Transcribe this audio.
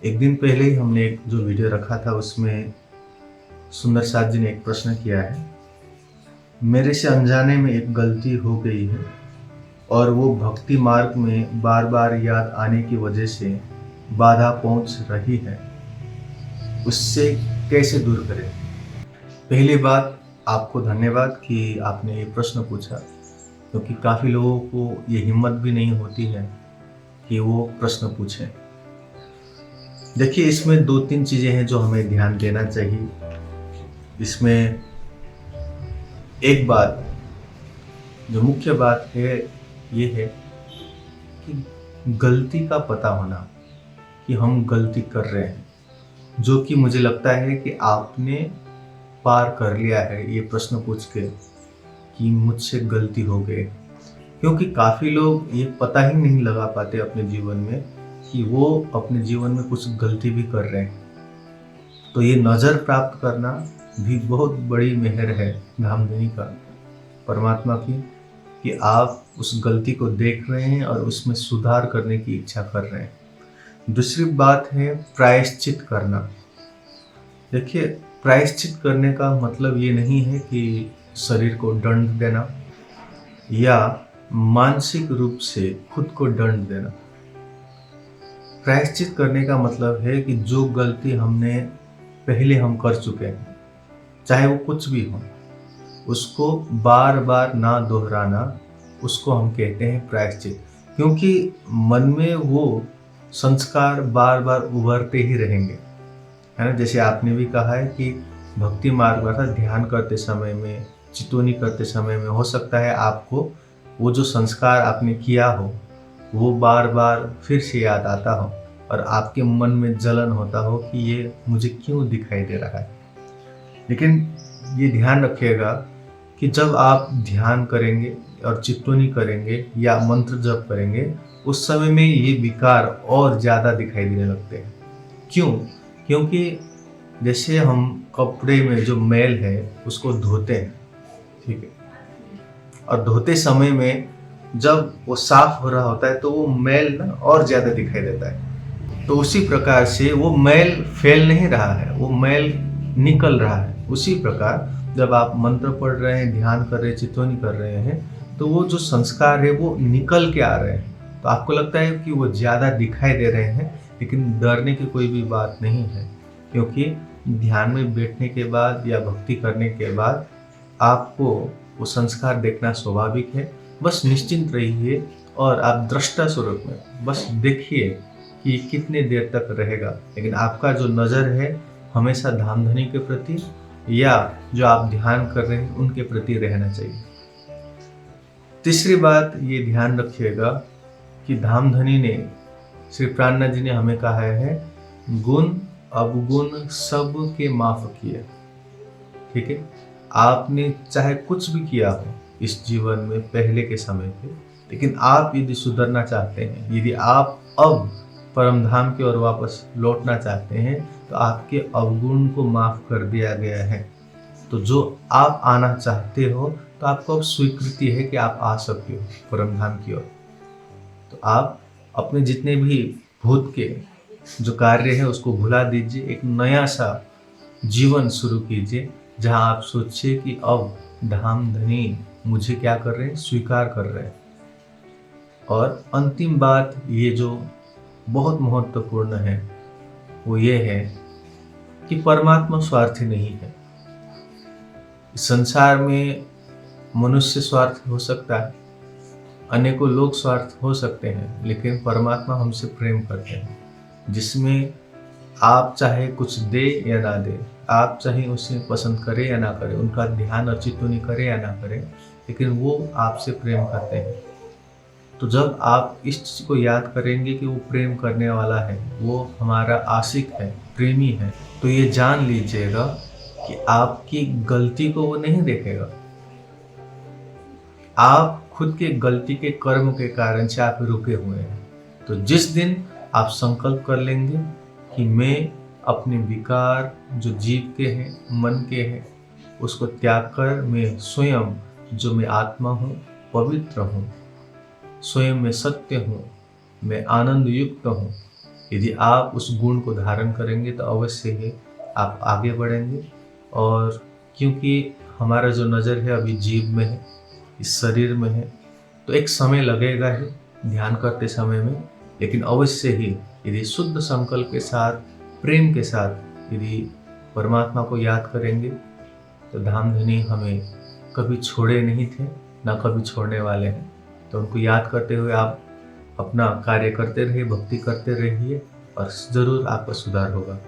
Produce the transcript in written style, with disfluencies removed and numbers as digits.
एक दिन पहले ही हमने एक जो वीडियो रखा था उसमें सुंदर साथ जी ने एक प्रश्न किया है, मेरे से अनजाने में एक गलती हो गई है और वो भक्ति मार्ग में बार बार याद आने की वजह से बाधा पहुंच रही है, उससे कैसे दूर करें। पहली बात, आपको धन्यवाद कि आपने ये प्रश्न पूछा, क्योंकि काफ़ी लोगों को ये हिम्मत भी नहीं होती है कि वो प्रश्न पूछें। देखिए, इसमें दो तीन चीज़ें हैं जो हमें ध्यान देना चाहिए। इसमें एक बात, जो मुख्य बात है, ये है कि गलती का पता होना कि हम गलती कर रहे हैं, जो कि मुझे लगता है कि आपने पार कर लिया है ये प्रश्न पूछ के कि मुझसे गलती हो गई। क्योंकि काफ़ी लोग ये पता ही नहीं लगा पाते अपने जीवन में कि वो अपने जीवन में कुछ गलती भी कर रहे हैं। तो ये नज़र प्राप्त करना भी बहुत बड़ी मेहर है धामधनी का, परमात्मा की, कि आप उस गलती को देख रहे हैं और उसमें सुधार करने की इच्छा कर रहे हैं। दूसरी बात है प्रायश्चित करना। देखिए, प्रायश्चित करने का मतलब ये नहीं है कि शरीर को दंड देना या मानसिक रूप से खुद को दंड देना। प्रायश्चित करने का मतलब है कि जो गलती हमने पहले हम कर चुके हैं, चाहे वो कुछ भी हो, उसको बार बार ना दोहराना, उसको हम कहते हैं प्रायश्चित। क्योंकि मन में वो संस्कार बार बार उभरते ही रहेंगे, है ना। जैसे आपने भी कहा है कि भक्ति मार्ग अर्थात ध्यान करते समय में, चितौनी करते समय में हो सकता है आपको वो जो संस्कार आपने किया हो वो बार बार फिर से याद आता हो और आपके मन में जलन होता हो कि ये मुझे क्यों दिखाई दे रहा है। लेकिन ये ध्यान रखिएगा कि जब आप ध्यान करेंगे और चितौनी करेंगे या मंत्र जप करेंगे, उस समय में ये विकार और ज़्यादा दिखाई देने लगते हैं। क्यों? क्योंकि जैसे हम कपड़े में जो मैल है उसको धोते हैं, ठीक है, और धोते समय में जब वो साफ हो रहा होता है तो वो मैल ना और ज़्यादा दिखाई देता है। तो उसी प्रकार से वो मैल फैल नहीं रहा है, वो मैल निकल रहा है। उसी प्रकार जब आप मंत्र पढ़ रहे हैं, ध्यान कर रहे हैं, चितौनी कर रहे हैं, तो वो जो संस्कार है वो निकल के आ रहे हैं। तो आपको लगता है कि वो ज़्यादा दिखाई दे रहे हैं, लेकिन डरने की कोई भी बात नहीं है। क्योंकि ध्यान में बैठने के बाद या भक्ति करने के बाद आपको वो संस्कार देखना स्वाभाविक है। बस निश्चिंत रहिए और आप दृष्टा स्वरूप में बस देखिए कि कितने देर तक रहेगा। लेकिन आपका जो नज़र है हमेशा धामधनी के प्रति या जो आप ध्यान कर रहे हैं उनके प्रति रहना चाहिए। तीसरी बात ये ध्यान रखिएगा कि धामधनी ने, श्री प्राणनाथ जी ने हमें कहा है, गुण अवगुण सब के माफ किए। ठीक है, आपने चाहे कुछ भी किया हो इस जीवन में पहले के समय पे, लेकिन आप यदि सुधरना चाहते हैं, यदि आप अब परम धाम की ओर वापस लौटना चाहते हैं, तो आपके अवगुण को माफ कर दिया गया है। तो जो आप आना चाहते हो, तो आपको अब स्वीकृति है कि आप आ सकते हो परम धाम की ओर। तो आप अपने जितने भी भूत के जो कार्य है उसको भुला दीजिए, एक नया सा जीवन शुरू कीजिए जहां आप सोचिए कि अब धामधनी मुझे क्या कर रहे हैं, स्वीकार कर रहे हैं। और अंतिम बात, ये जो बहुत महत्वपूर्ण है, वो ये है कि परमात्मा स्वार्थी नहीं है। इस संसार में मनुष्य स्वार्थ हो सकता है, अनेकों लोग स्वार्थ हो सकते हैं, लेकिन परमात्मा हमसे प्रेम करते हैं, जिसमें आप चाहे कुछ दे या ना दे, आप चाहे उसे पसंद करें या ना करें, उनका ध्यान और चितौनी करें या ना करें, लेकिन वो आपसे प्रेम करते हैं। तो जब आप इस चीज़ को याद करेंगे कि वो प्रेम करने वाला है, वो हमारा आशिक है, प्रेमी है, तो ये जान लीजिएगा कि आपकी गलती को वो नहीं देखेगा। आप खुद के गलती के कर्म के कारण से आप रुके हुए हैं। तो जिस दिन आप संकल्प कर लेंगे कि मैं अपने विकार जो जीव के हैं, मन के हैं, उसको त्याग कर मैं स्वयं, जो मैं आत्मा हूँ, पवित्र हूँ, स्वयं मैं सत्य हूँ, मैं आनंद युक्त हूँ, यदि आप उस गुण को धारण करेंगे तो अवश्य ही आप आगे बढ़ेंगे। और क्योंकि हमारा जो नज़र है अभी जीव में है, इस शरीर में है, तो एक समय लगेगा ही ध्यान करते समय में, लेकिन अवश्य ही यदि शुद्ध संकल्प के साथ, प्रेम के साथ यदि परमात्मा को याद करेंगे तो धामधनी हमें कभी छोड़े नहीं थे, ना कभी छोड़ने वाले हैं। तो उनको याद करते हुए आप अपना कार्य करते रहिए, भक्ति करते रहिए और ज़रूर आपका सुधार होगा।